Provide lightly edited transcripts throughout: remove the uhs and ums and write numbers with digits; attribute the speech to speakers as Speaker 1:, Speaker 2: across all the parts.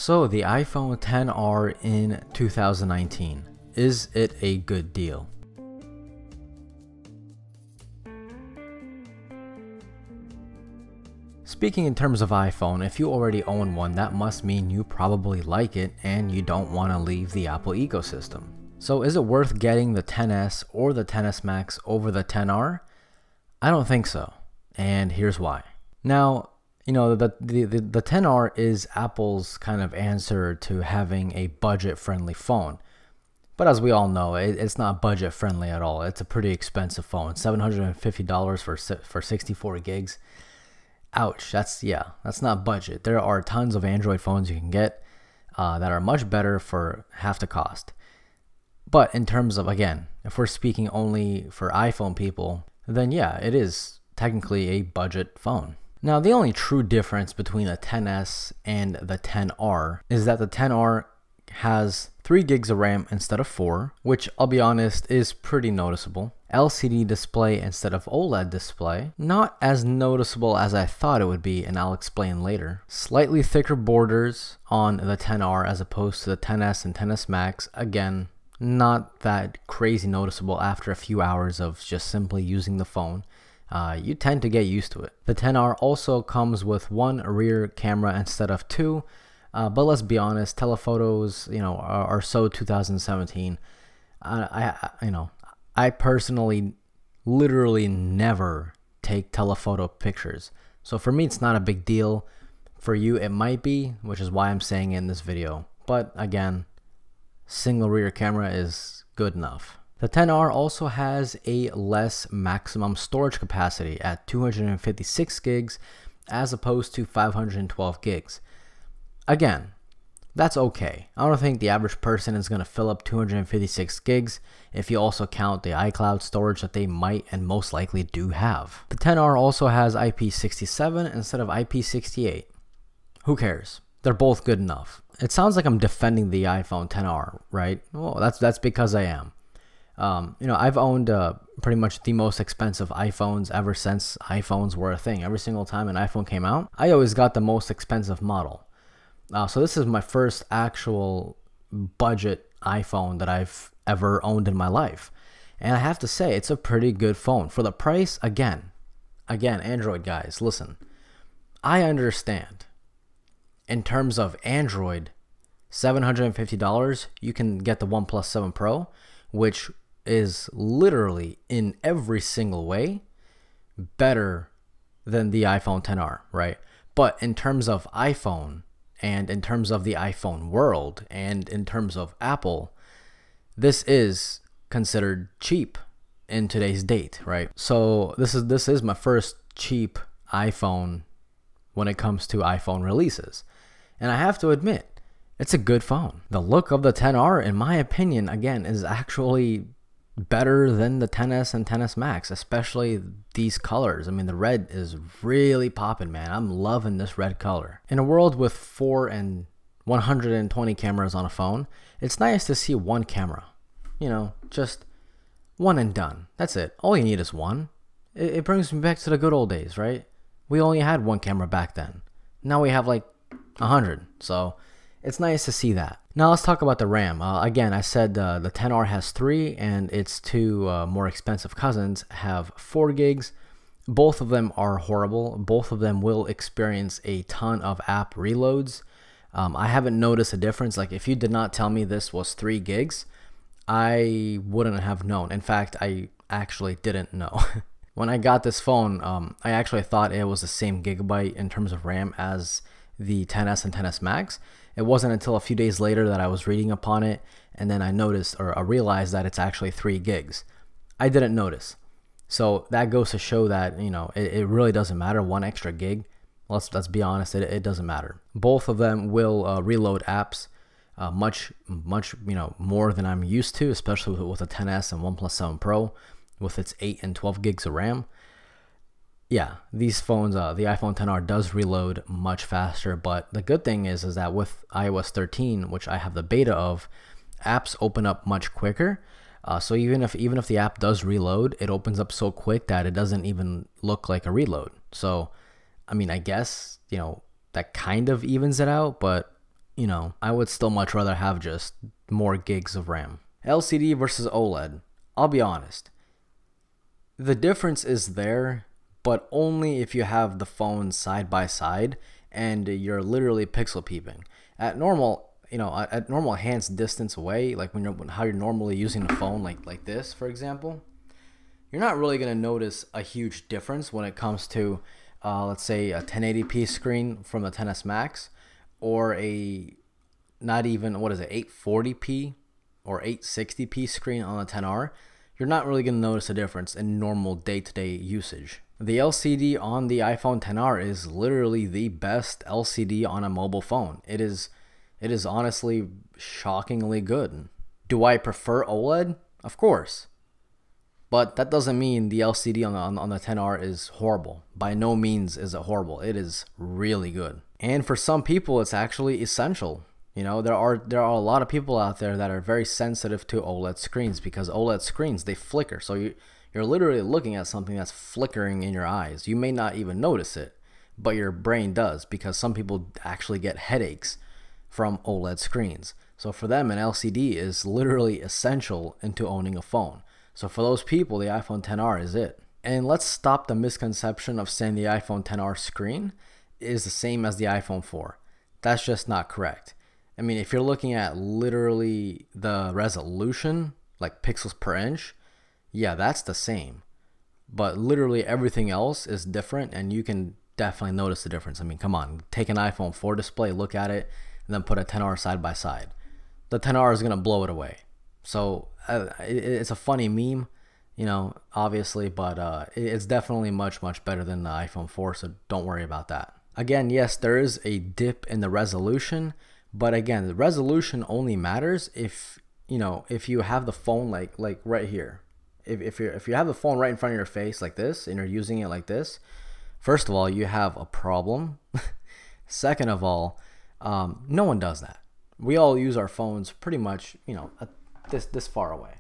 Speaker 1: So the iPhone XR in 2019, is it a good deal? Speaking in terms of iPhone, if you already own one, that must mean you probably like it and you don't want to leave the Apple ecosystem. So is it worth getting the XS or the XS Max over the XR? I don't think so, and here's why. Now, you know, the XR is Apple's kind of answer to having a budget-friendly phone. But as we all know, it's not budget-friendly at all. It's a pretty expensive phone, $750 for 64 gigs. Ouch, that's not budget. There are tons of Android phones you can get that are much better for half the cost. But in terms of, again, if we're speaking only for iPhone people, then yeah, it is technically a budget phone. Now, the only true difference between the XS and the XR is that the XR has 3 gigs of RAM instead of 4, which I'll be honest is pretty noticeable. LCD display instead of OLED display, not as noticeable as I thought it would be, and I'll explain later. Slightly thicker borders on the XR as opposed to the XS and XS Max, again, not that crazy noticeable after a few hours of just simply using the phone. You tend to get used to it. The XR also comes with 1 rear camera instead of 2, but let's be honest, telephotos, you know, are so 2017. I personally literally never take telephoto pictures. So for me, it's not a big deal. For you, it might be, which is why I'm saying it in this video. But again, single rear camera is good enough. The XR also has a less maximum storage capacity at 256 gigs as opposed to 512 gigs. Again, that's okay. I don't think the average person is going to fill up 256 gigs if you also count the iCloud storage that they might and most likely do have. The XR also has IP67 instead of IP68. Who cares? They're both good enough. It sounds like I'm defending the iPhone XR, right? Well, that's because I am. You know, I've owned pretty much the most expensive iPhones ever since iPhones were a thing. Every single time an iPhone came out, I always got the most expensive model. So this is my first actual budget iPhone that I've ever owned in my life. And I have to say, it's a pretty good phone. For the price, again, Android guys, listen, I understand. In terms of Android, $750, you can get the OnePlus 7 Pro, which is literally in every single way better than the iPhone XR, right? But in terms of iPhone, and in terms of the iPhone world, and in terms of Apple, this is considered cheap in today's date, right? So this is my first cheap iPhone when it comes to iPhone releases. And I have to admit, it's a good phone. The look of the XR, in my opinion, again, is actually better than the XS and XS Max, especially these colors. I mean, the red is really popping, man. I'm loving this red color. In a world with 4 and 120 cameras on a phone, it's nice to see 1 camera. You know, just 1 and done. That's it. All you need is 1. It brings me back to the good old days, right? We only had 1 camera back then. Now we have like 100. So it's nice to see that. Now let's talk about the RAM. Again, I said the XR has 3 and its 2 more expensive cousins have 4 gigs. Both of them are horrible. Both of them will experience a ton of app reloads. I haven't noticed a difference. Like if you did not tell me this was 3 gigs, I wouldn't have known. In fact, I actually didn't know. When I got this phone, I actually thought it was the same gigabyte in terms of RAM as the XS and XS Max. It wasn't until a few days later that I was reading upon it, and then I noticed, or I realized that it's actually 3 gigs. I didn't notice. So that goes to show that, you know, it really doesn't matter. 1 extra gig, let's be honest, it doesn't matter. Both of them will reload apps much you know, more than I'm used to, especially with the XS and OnePlus 7 Pro with its 8 and 12 gigs of RAM. Yeah, these phones, the iPhone XR does reload much faster, but the good thing is that with iOS 13, which I have the beta of, apps open up much quicker. So even if the app does reload, it opens up so quick that it doesn't even look like a reload. So, I mean, I guess, you know, that kind of evens it out, but you know, I would still much rather have just more gigs of RAM. LCD versus OLED. I'll be honest. The difference is there, but only if you have the phones side by side and you're literally pixel peeping. At normal, you know, at normal hands distance away, like how you're normally using the phone, like this, for example, you're not really gonna notice a huge difference when it comes to, let's say, a 1080p screen from the XS Max, or a not even, what is it, 840p or 860p screen on the 10R. You're not really gonna notice a difference in normal day-to-day usage. The LCD on the iPhone XR is literally the best LCD on a mobile phone. It is honestly shockingly good. Do I prefer OLED? Of course. But that doesn't mean the LCD on the XR is horrible. By no means is it horrible. It is really good. And for some people, it's actually essential. You know, there are a lot of people out there that are very sensitive to OLED screens, because OLED screens, they flicker. So you're literally looking at something that's flickering in your eyes. You may not even notice it, but your brain does, because some people actually get headaches from OLED screens. So for them, an LCD is literally essential into owning a phone. So for those people, the iPhone XR is it. And let's stop the misconception of saying the iPhone XR screen is the same as the iPhone 4. That's just not correct. I mean, if you're looking at literally the resolution, like pixels per inch, yeah, that's the same. But literally everything else is different, and you can definitely notice the difference. I mean, come on, take an iPhone 4 display, look at it, and then put a XR side by side. The XR is gonna blow it away. So it's a funny meme, you know, obviously, but it's definitely much better than the iPhone 4, so don't worry about that. Again, yes, there is a dip in the resolution, but again, the resolution only matters if, you know, if you have the phone like right here. If you have the phone right in front of your face like this, and you're using it like this, first of all, you have a problem. Second of all, no one does that. We all use our phones pretty much, you know, this far away.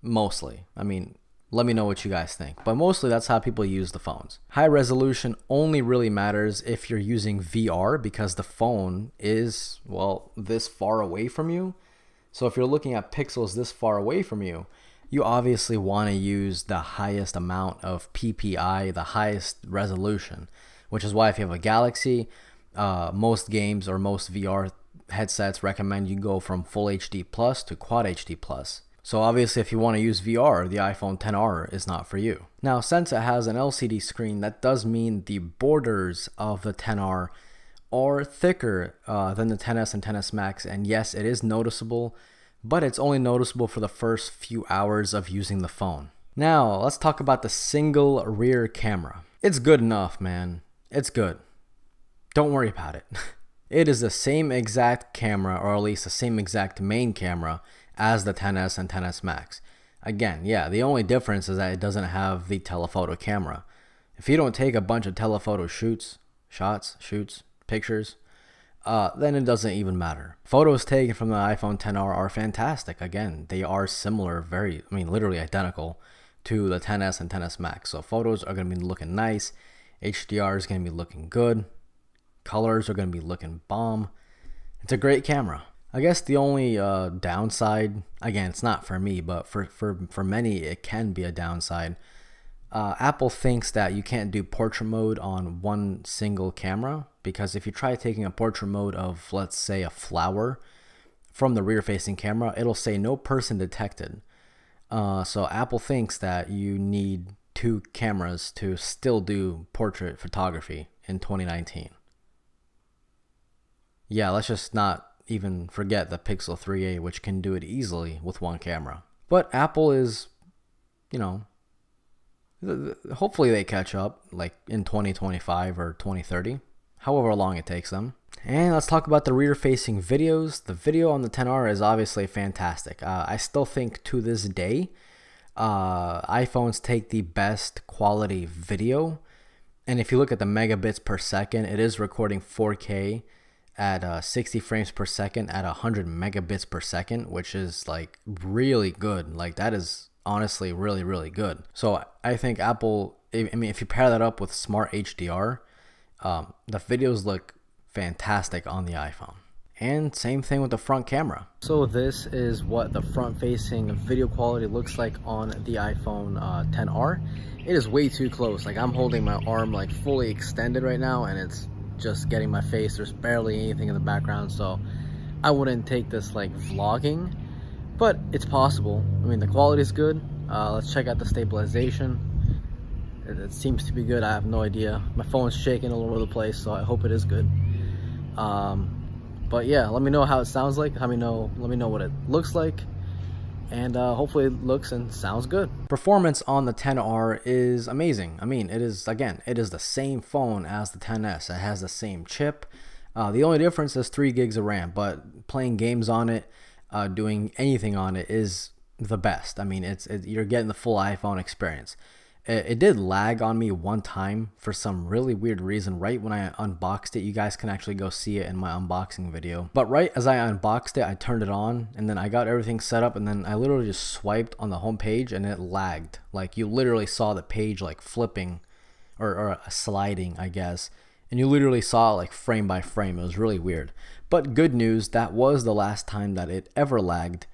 Speaker 1: Mostly. I mean, let me know what you guys think. But mostly that's how people use the phones. High resolution only really matters if you're using VR, because the phone is, well, this far away from you. So if you're looking at pixels this far away from you, you obviously want to use the highest amount of PPI, the highest resolution, which is why if you have a Galaxy, most games or most VR headsets recommend you go from Full HD Plus to Quad HD Plus. So obviously if you want to use VR, the iPhone XR is not for you. Now, since it has an LCD screen, that does mean the borders of the XR are thicker than the XS and XS Max, and yes, it is noticeable, but it's only noticeable for the first few hours of using the phone. Now, let's talk about the single rear camera. It's good enough, man. It's good. Don't worry about it. It is the same exact camera, or at least the same exact main camera as the XS and XS Max. Again, yeah, the only difference is that it doesn't have the telephoto camera. If you don't take a bunch of telephoto shoots, pictures, then it doesn't even matter. Photos taken from the iPhone XR are fantastic. Again, they are similar, literally identical to the XS and XS Max. So photos are going to be looking nice. HDR is going to be looking good. Colors are going to be looking bomb. It's a great camera. I guess the only downside, again, it's not for me, but for many, it can be a downside. Apple thinks that you can't do portrait mode on one single camera, because if you try taking a portrait mode of, let's say, a flower from the rear facing camera, it'll say no person detected. So Apple thinks that you need two cameras to still do portrait photography in 2019. Yeah, let's just not even forget the Pixel 3a, which can do it easily with one camera. But Apple is, you know, hopefully they catch up like in 2025 or 2030, however long it takes them. And let's talk about the rear facing videos. The video on the XR is obviously fantastic. I still think to this day, iPhones take the best quality video. And if you look at the megabits per second, it is recording 4K at 60 frames per second at 100 megabits per second, which is like really good. Like that is honestly really good. So I think Apple, I mean, if you pair that up with Smart HDR, the videos look fantastic on the iPhone. And same thing with the front camera. So this is what the front facing video quality looks like on the iPhone XR. It is way too close. Like, I'm holding my arm like fully extended right now, and it's just getting my face. There's barely anything in the background, so I wouldn't take this like vlogging, but it's possible. I mean, the quality is good. Let's check out the stabilization. It seems to be good. I have no idea. My phone's shaking all over the place, so I hope it is good. But yeah, let me know how it sounds like. Let me know what it looks like, and hopefully it looks and sounds good. Performance on the XR is amazing. I mean, it is the same phone as the XS. It has the same chip. The only difference is 3 gigs of RAM, but playing games on it, doing anything on it is the best. I mean, you're getting the full iPhone experience. It did lag on me one time for some really weird reason right when I unboxed it. You guys can actually go see it in my unboxing video. But right as I unboxed it, I turned it on, and then I got everything set up, and then I literally just swiped on the home page and it lagged. Like, you literally saw the page like flipping or sliding, I guess. And you literally saw it like frame by frame. It was really weird. But good news, that was the last time that it ever lagged.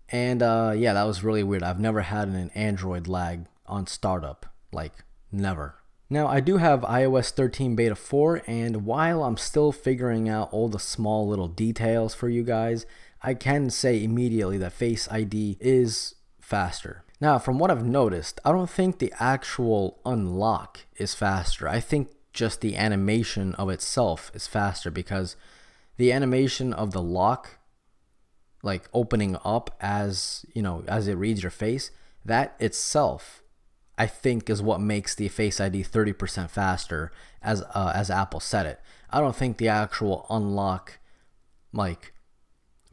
Speaker 1: And yeah, that was really weird. I've never had an Android lag on startup, like never. Now, I do have iOS 13 beta 4, and while I'm still figuring out all the small little details for you guys, I can say immediately that Face ID is faster. Now, from what I've noticed, I don't think the actual unlock is faster. I think just the animation of itself is faster, because the animation of the lock, like opening up as, you know, as it reads your face, that itself I think is what makes the Face ID 30% faster, as Apple said it. I don't think the actual unlock like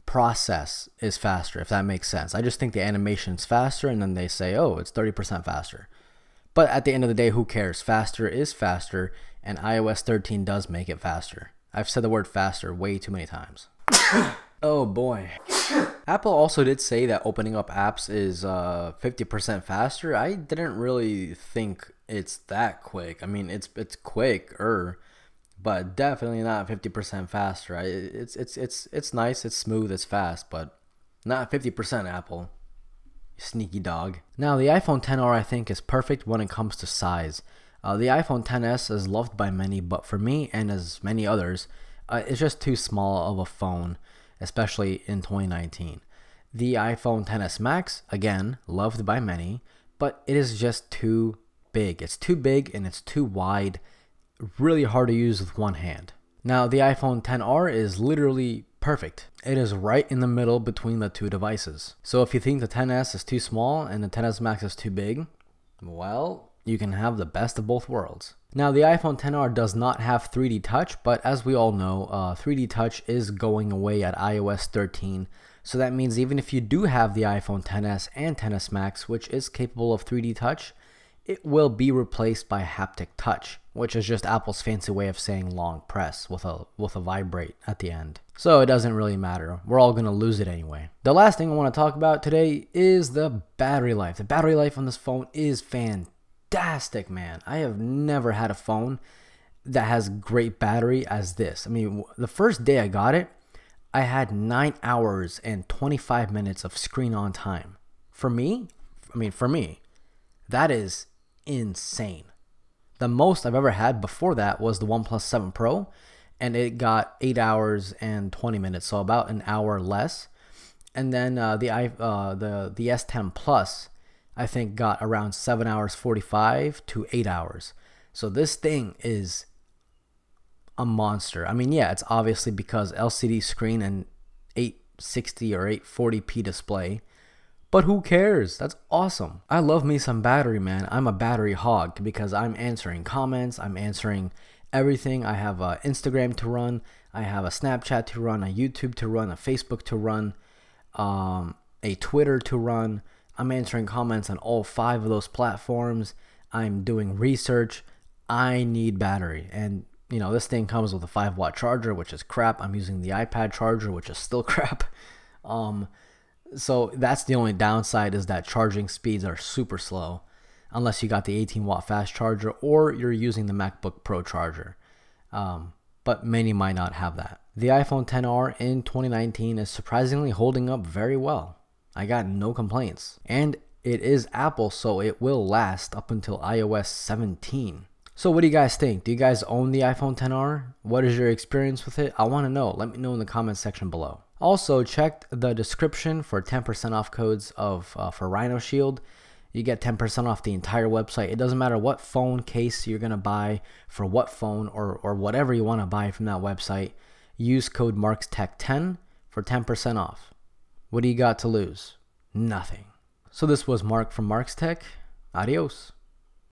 Speaker 1: process is faster, if that makes sense. I just think the animation's faster, and then they say, oh, it's 30% faster. But at the end of the day, who cares? Faster is faster, and iOS 13 does make it faster. I've said the word faster way too many times. Oh boy. Apple also did say that opening up apps is 50% faster. I didn't really think it's that quick. I mean, it's quicker, but definitely not 50% faster. It's nice, it's smooth, it's fast, but not 50%, Apple. Sneaky dog. Now, the iPhone XR I think is perfect when it comes to size. The iPhone XS is loved by many, but for me and as many others, it's just too small of a phone, especially in 2019. The iPhone XS Max, again, loved by many, but it is just too big. It's too big and it's too wide, really hard to use with one hand. Now, the iPhone XR is literally perfect. It is right in the middle between the two devices. So if you think the XS is too small and the XS Max is too big, well, you can have the best of both worlds. Now, the iPhone XR does not have 3D Touch, but as we all know, 3D Touch is going away at iOS 13. So that means even if you do have the iPhone XS and XS Max, which is capable of 3D Touch, it will be replaced by haptic touch, which is just Apple's fancy way of saying long press with a vibrate at the end. So it doesn't really matter. We're all going to lose it anyway. The last thing I want to talk about today is the battery life. The battery life on this phone is fantastic, man. I have never had a phone that has great battery as this. I mean, the first day I got it, I had 9 hours and 25 minutes of screen on time. For me, that is insane. The most I've ever had before that was the OnePlus 7 Pro, and it got 8 hours and 20 minutes, so about an hour less. And then the S10 Plus, I think, got around 7 hours 45 to 8 hours. So this thing is a monster. I mean, yeah, it's obviously because LCD screen and 860 or 840p display, but who cares? That's awesome. I love me some battery, man. I'm a battery hog because I'm answering comments, I'm answering everything. I have a Instagram to run, I have a Snapchat to run, a YouTube to run, a Facebook to run, a Twitter to run. I'm answering comments on all 5 of those platforms. I'm doing research. I need battery. And you know, this thing comes with a 5-watt charger, which is crap. I'm using the iPad charger, which is still crap. So that's the only downside, is that charging speeds are super slow unless you got the 18-watt fast charger or you're using the MacBook Pro charger. But many might not have that. The iPhone XR in 2019 is surprisingly holding up very well. I got no complaints. And it is Apple, so it will last up until iOS 17. So what do you guys think? Do you guys own the iPhone XR? What is your experience with it? I want to know. Let me know in the comment section below. Also, check the description for 10% off codes for Rhino Shield. You get 10% off the entire website. It doesn't matter what phone case you're going to buy for what phone or whatever you want to buy from that website. Use code MarksTech10 for 10% off. What do you got to lose? Nothing. So this was Mark from Marks Tech. Adios.